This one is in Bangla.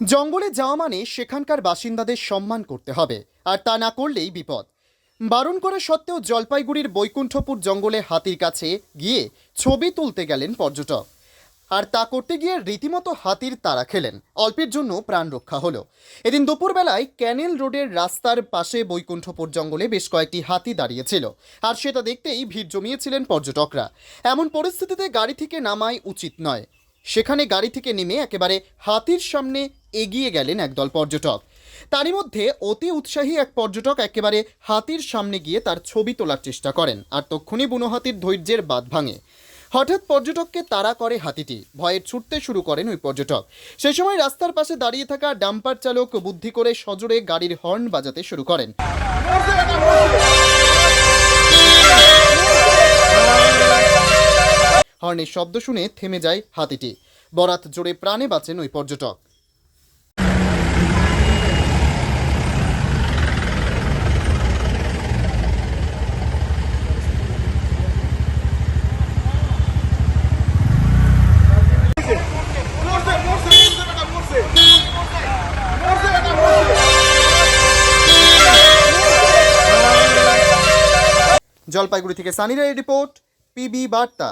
জঙ্গলে যাওয়া মানে সেখানকার বাসিন্দাদের সম্মান করতে হবে, আর তা না করলেই বিপদ। বারণ করা সত্ত্বেও জলপাইগুড়ির বৈকুণ্ঠপুর জঙ্গলে হাতির কাছে গিয়ে ছবি তুলতে গেলেন পর্যটক। আর তা করতে গিয়ে রীতিমতো হাতির তাড়া খেলেন, অল্পের জন্য প্রাণ রক্ষা হলো। এদিন দুপুরবেলায় ক্যানেল রোডের রাস্তার পাশে বৈকুণ্ঠপুর জঙ্গলে বেশ কয়েকটি হাতি দাঁড়িয়েছিল, আর সেটা দেখতেই ভিড় জমিয়েছিলেন পর্যটকরা। এমন পরিস্থিতিতে গাড়ি থেকে নামাই উচিত নয়। সেখানে গাড়ি থেকে নেমে একেবারে হাতির সামনে এগিয়ে গেলেন একদল পর্যটক। তারই মধ্যে অতি উৎসাহী এক পর্যটক একেবারে হাতির সামনে গিয়ে তার ছবি তোলার চেষ্টা করেন, আর তক্ষুনি বুনো হাতির ধৈর্যের বাঁধ ভাঙে। হঠাৎ পর্যটককে তাড়া করে হাতিটি, ভয়ে ছুটতে শুরু করেন ওই পর্যটক। সেই সময় রাস্তার পাশে দাঁড়িয়ে থাকা ডাম্পার চালক বুদ্ধি করে সজোরে গাড়ির হর্ন বাজাতে শুরু করেন। হর্নের শব্দ শুনে থেমে যায় হাতিটি। বরাত জোরে প্রাণে বাঁচেন ওই পর্যটক। জলপাইগুড়ি থেকে সানি রায়ের রিপোর্ট, পিবি বার্তা।